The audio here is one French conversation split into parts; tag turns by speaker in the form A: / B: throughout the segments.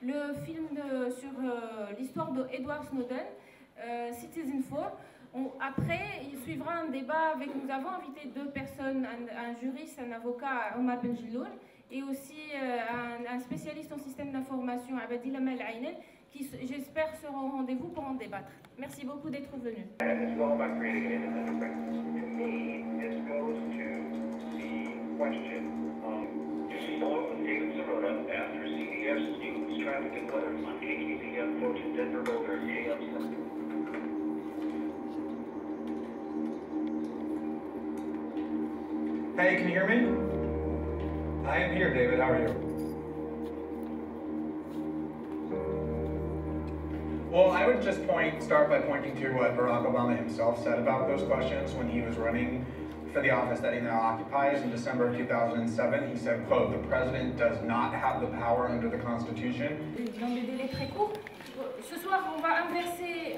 A: le film sur l'histoire d'Edward Snowden, Citizen4. Après, il suivra un débat avec. Nous avons invité deux personnes, un juriste, un avocat, Omar Benjiloul, et aussi un spécialiste en système d'information, Abadil Amal Aynel, qui, j'espère, seront au rendez-vous pour en débattre. Merci beaucoup d'être venus.
B: Hey, can you hear me? I am here, David. How are you? Well, I would just start by pointing to what Barack Obama himself said about those questions when he was running for the office that he now occupies in December of 2007. He said, quote, "The president does not have the power under the Constitution."
A: Dans des délais très courts. Ce soir, on va inverser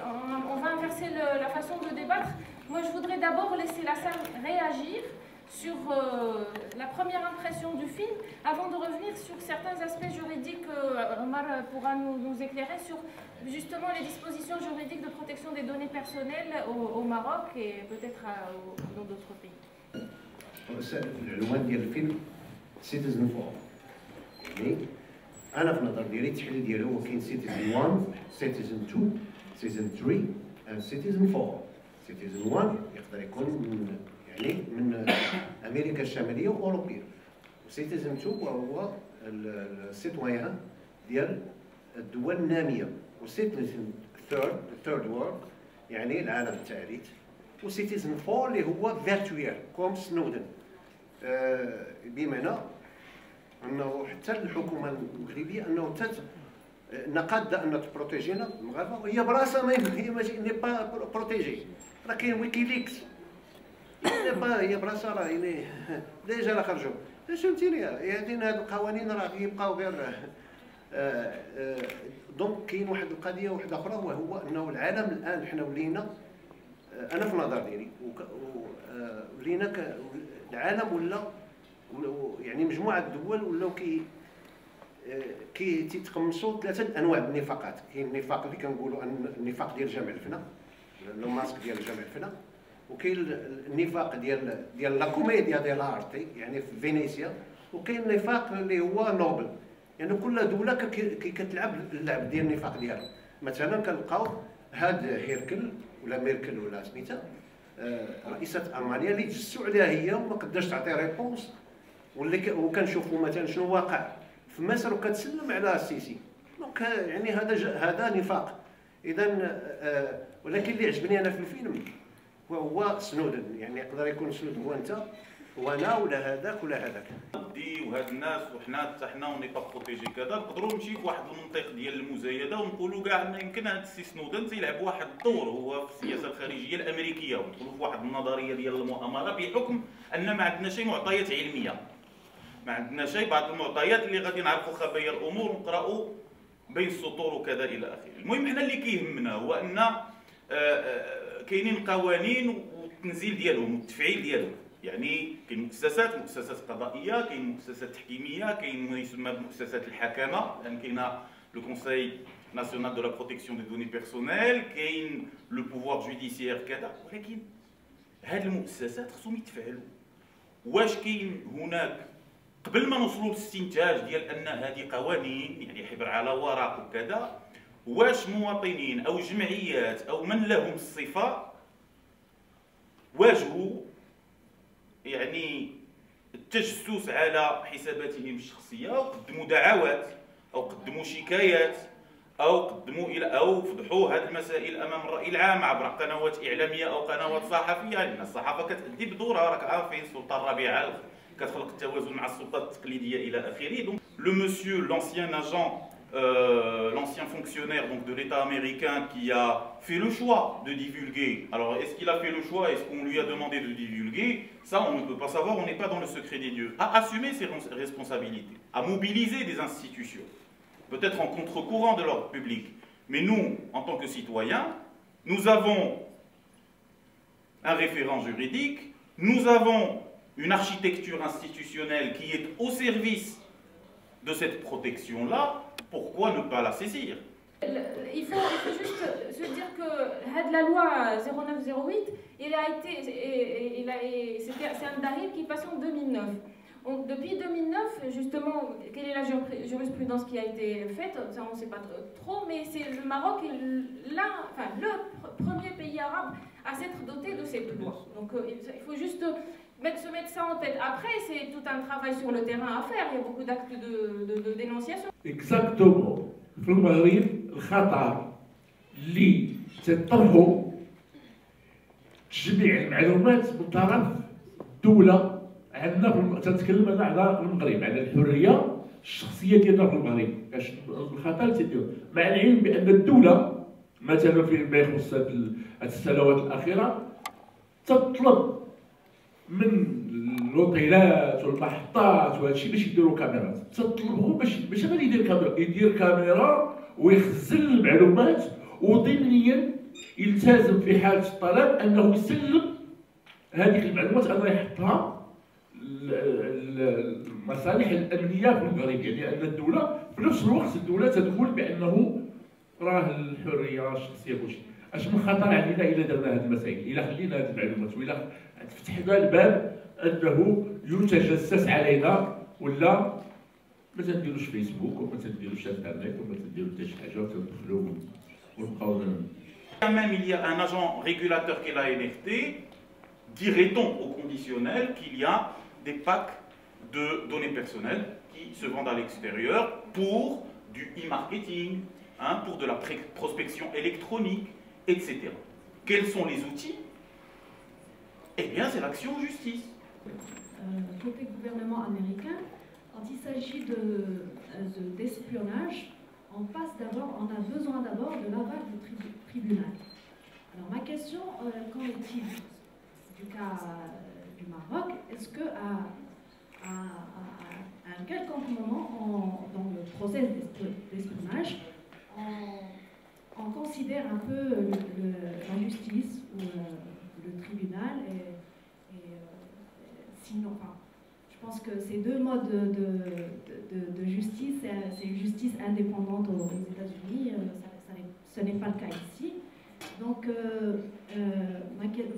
A: la façon de débattre. Moi, je voudrais d'abord laisser la salle réagir sur la première impression du film, avant de revenir sur certains aspects juridiques. Omar pourra nous éclairer sur justement les dispositions juridiques de protection des données personnelles au Maroc et peut-être dans d'autres pays.
C: العنوان ديال الفيلم سيتيزن 4. يعني انا في النظر ديالي التحليل ديالو هو كاين سيتيزن 1 سيتيزن 2 سيتيزن 3 سيتيزن 4. سيتيزن 1 يقدر يكون من امريكا الشماليه واوروبيه، وسيتيزن 2 وهو السيتويان ديال الدول الناميه، وسيتيزن ثيرد وورلد يعني العالم الثالث، وسيتيزن 4 اللي هو فيرتويال كوم سنودن، بمعنى انه حتى الحكومه المغربيه انه قاده ان تبروتيجينا المغاربه، وهي براسها هي ماشي ني با بروتيجي. راه كاين ويكيليكس هي براسها راه يعني ديجا راه خرجوا. فهمتيني؟ يعني هاد القوانين راه يبقاو غير دونك كاين واحد القضيه واحده اخرى، وهو انه العالم الان حنا ولينا، انا في النظر ديالي ولينا العالم ولا يعني مجموعه الدول ولاو كي تيتقمصوا ثلاثه انواع من النفاقات. كاين النفاق اللي كنقولوا النفاق ديال جامع الفنا، لو ماسك ديال جامع الفنا، وكاين النفاق ديال لا كوميديا ديال ارتي يعني في فينيسيا، وكاين النفاق اللي هو نوبل. يعني كل دوله كتلعب اللعب ديال النفاق ديالها. مثلا كنلقاو هاد هيركل ولا ميركل ولا سميتها رئيسة المانيا اللي تجسوا عليها هي وما قداش تعطي ريبونس، وكنشوفوا مثلا شنو واقع في مصر وكتسلم على السيسي. دونك يعني هذا نفاق. اذا ولكن اللي عجبني انا في الفيلم وهو سنودن. يعني يقدر يكون سنودن هو انت وانا ولا هذاك ولا هذاك
D: دي وهاد الناس وحنا حتى حنا وني با بروتيجي كذا. نقدروا نمشي في واحد المنطق ديال المزايده ونقولوا كاع ان يمكن هاد السي سنودن تيلعب واحد الدور هو في السياسه الخارجيه الامريكيه، وندخلوا في واحد النظريه ديال المؤامره بحكم ان ما عندنا شي معطيات علميه، ما عندنا شيء بعض المعطيات اللي غادي نعرفوا خبايا الامور ونقراوا بين السطور وكذا الى اخره. المهم حنا اللي كيهمنا هو ان كاينين قوانين والتنزيل ديالهم والتفعيل ديالهم. يعني كاين مؤسسات قضائيه، كاين مؤسسات تحكيميه، كاين ما يسمى بمؤسسات الحكامه، لان كاينه لو كونساي ناسيونال دو لا بروتيكسيون دي دوني بيرسونيل، كاين لو بوفوار جوديسيير كذا. ولكن هاد المؤسسات خصهم يتفعلوا. واش كاين هناك قبل ما نوصلوا للاستنتاج ديال ان هذه قوانين يعني حبر على ورق وكذا، واش مواطنين او جمعيات او من لهم الصفه واجهوا يعني التجسس على حساباتهم الشخصيه وقدموا دعوات او قدموا شكايات او فضحوا هذه المسائل امام الراي العام عبر قنوات اعلاميه او قنوات صحفيه؟ لان الصحافه كتأدي بدورها، راك عارفين السلطه الرابعه كتخلق التوازن مع السلطات التقليديه الى اخره. Donc le monsieur, l'ancien agent, l'ancien fonctionnaire donc de l'État américain qui a fait le choix de divulguer. Alors est-ce qu'il a fait le choix, est-ce qu'on lui a demandé de divulguer? Ça on ne peut pas savoir, on n'est pas dans le secret des dieux. À assumer ses responsabilités, à mobiliser des institutions, peut-être en contre-courant de l'ordre public. Mais nous, en tant que citoyens, nous avons un référent juridique, nous avons une architecture institutionnelle qui est au service de cette protection-là, Pourquoi ne pas la saisir?
A: Il faut juste se dire que la loi 0908, c'est un dérive qui est passé en 2009. Donc, depuis 2009, justement, quelle est la jurisprudence qui a été faite? Ça, on ne sait pas trop, mais c'est le Maroc est le premier pays arabe à s'être doté de cette loi. Donc il faut juste se mettre ça en tête. Après, c'est tout un travail sur le terrain à faire. Il y a beaucoup d'actes de dénonciation.
E: Exactement. في المغرب الخطر اللي تطرحوا تجميع المعلومات من طرف الدولة عندنا تنتكلم انا على المغرب على الحرية الشخصية ديالنا في المغرب باش الخطر تيدير مع العلم بأن الدولة مثلا فيما يخص هذه السنوات الأخيرة تطلب من الاوتيلات والمحطات وهذا الشيء باش يديروا كاميرات، تطلبهم باش غير يدير كاميرا ويخزن المعلومات وضمنيا يلتزم في حاله الطلب انه يسلم هذيك المعلومات انه يحطها المصالح الامنيه في المغرب، يعني ان الدوله في نفس الوقت الدوله تقول بانه راه الحريه الشخصيه كلشي. اش من خطر علينا الا درنا هذه المسائل، الا خلينا هذه المعلومات والا فتحنا الباب انه يتجسس علينا ولا ما تنديروش فيسبوك وما تنديروش انترنت وما تنديروا حتى شي حاجه وتدخلوا ونبقاو.
D: Même il y a un agent régulateur qui est la NRT, dirait-on au conditionnel qu'il y a des packs de données personnelles qui se vendent à l'extérieur pour du e-marketing, pour de la prospection électronique, etc. Quels sont les outils? Eh bien, c'est l'action en justice.
F: Côté gouvernement américain, quand il s'agit d'espionnage, on a besoin d'abord de l'aval du tribunal. Alors ma question, qu'en est-il du cas du Maroc? Est-ce qu'à un quelconque moment dans le procès d'espionnage, on considère un peu la justice ou le tribunal sinon, je pense que ces deux modes de justice, c'est une justice indépendante aux États-Unis, ce n'est pas le cas ici. Donc,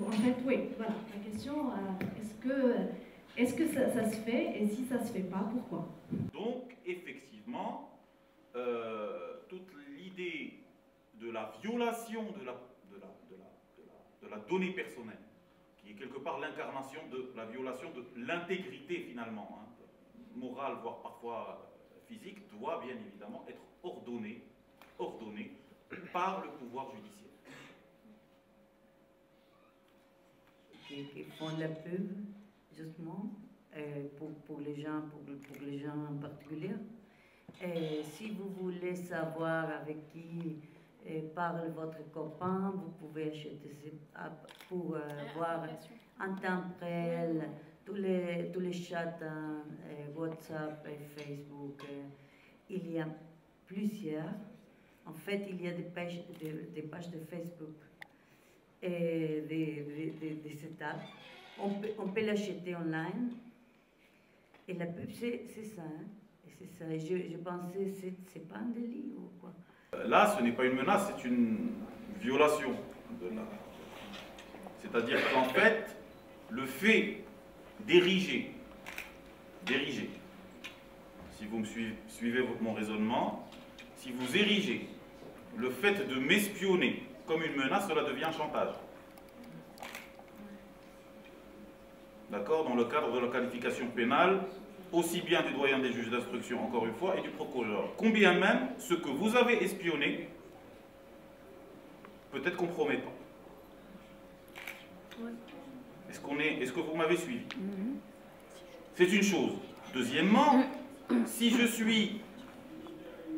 F: en fait, oui, voilà, la question, est-ce que ça se fait, et si ça ne se fait pas, pourquoi?
D: Donc, effectivement, toute l'idée de la violation de la donnée personnelle, qui est quelque part l'incarnation de la violation de l'intégrité finalement, morale, voire parfois physique, doit bien évidemment être ordonnée par le pouvoir judiciaire.
G: Qui font la pub, justement, pour les gens en particulier. Et si vous voulez savoir avec qui parle votre copain, vous pouvez acheter ces apps pour voir en temps réel tous les chats WhatsApp et Facebook. Il y a plusieurs. En fait, il y a des pages de Facebook et des setups. On peut l'acheter online. Et la pub, c'est ça. C'est ça. Je pensais, c'est pas un délit ou quoi?
D: Là, ce n'est pas une menace, c'est une violation de la... C'est-à-dire qu'en fait, le fait d'ériger, si vous me suivez mon raisonnement, si vous érigez le fait de m'espionner comme une menace, cela devient chantage. D'accord? Dans le cadre de la qualification pénale, aussi bien du doyen des juges d'instruction, encore une fois, et du procureur. Combien même ce que vous avez espionné peut être compromettant. Est-ce que vous m'avez suivi? C'est une chose. Deuxièmement, si je suis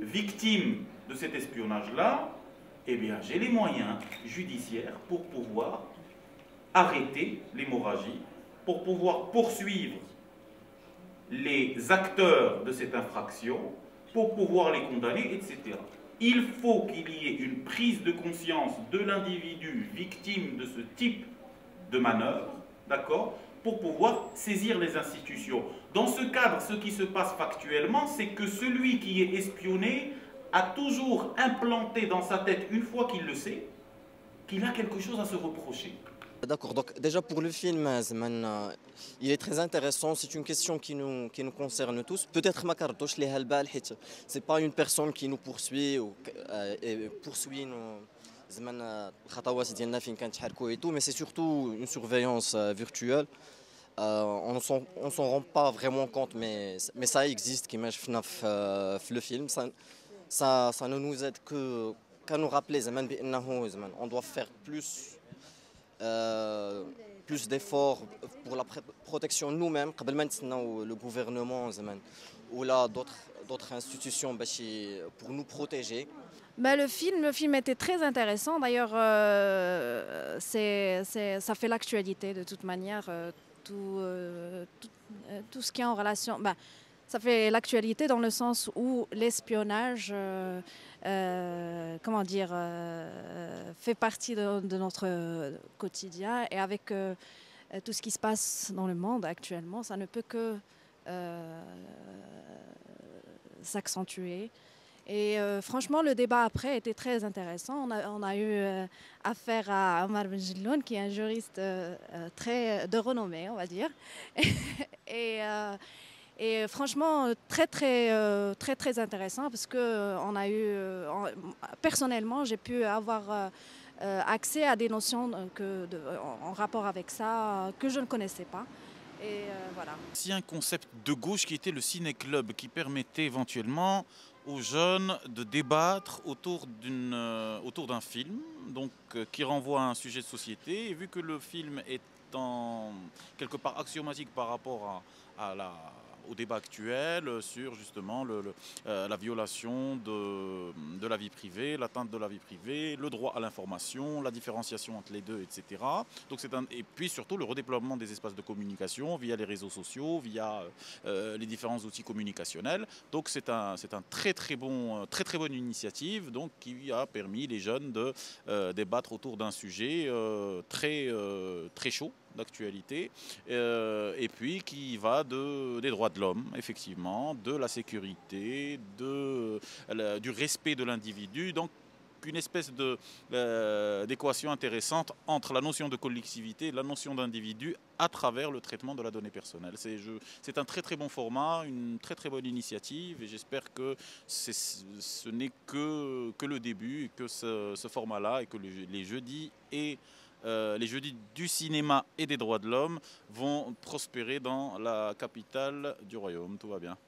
D: victime de cet espionnage-là, eh bien, j'ai les moyens judiciaires pour pouvoir arrêter l'hémorragie, pour pouvoir poursuivre les acteurs de cette infraction, pour pouvoir les condamner, etc. Il faut qu'il y ait une prise de conscience de l'individu victime de ce type de manœuvre, d'accord, pour pouvoir saisir les institutions. Dans ce cadre, ce qui se passe factuellement, c'est que celui qui est espionné a toujours implanté dans sa tête, une fois qu'il le sait, qu'il a quelque chose à se reprocher.
H: D'accord, donc déjà pour le film, il est très intéressant, c'est une question qui nous concerne tous. Peut-être ma cartouche, c'est pas une personne qui nous poursuit et poursuit nos mais c'est surtout une surveillance virtuelle. On ne s'en rend pas vraiment compte, mais ça existe, qui marche le film. Ça ne nous aide qu'à nous rappeler on doit faire plus d'efforts pour la protection de nous-mêmes, le gouvernement ou là d'autres institutions pour nous protéger.
I: Le film était très intéressant. D'ailleurs, ça fait l'actualité de toute manière. Tout ce qui est en relation... ça fait l'actualité dans le sens où l'espionnage fait partie de notre quotidien. Et avec tout ce qui se passe dans le monde actuellement, ça ne peut que s'accentuer. Et franchement, le débat après était très intéressant. On a eu affaire à Omar Benjelloun, qui est un juriste de renommée, on va dire. Et franchement, très intéressant, parce que personnellement, j'ai pu avoir accès à des notions en rapport avec ça que je ne connaissais pas. Et voilà.
D: C'est un concept de gauche qui était le ciné-club, qui permettait éventuellement aux jeunes de débattre autour d'un film, donc qui renvoie à un sujet de société. Et vu que le film est quelque part axiomatique par rapport au débat actuel sur justement la violation de la vie privée, l'atteinte de la vie privée, le droit à l'information, la différenciation entre les deux, etc. Donc et puis surtout le redéploiement des espaces de communication via les réseaux sociaux, via les différents outils communicationnels. Donc c'est un très bonne initiative, donc qui a permis les jeunes de débattre autour d'un sujet très chaud d'actualité, et puis qui va des droits de l'homme, effectivement, de la sécurité, du respect de l'individu. Donc une espèce d'équation intéressante entre la notion de collectivité et la notion d'individu à travers le traitement de la donnée personnelle. C'est un très bon format, une très bonne initiative, et j'espère que ce n'est que le début, et que ce format-là, et que les jeudis du cinéma et des droits de l'homme vont prospérer dans la capitale du royaume. Tout va bien.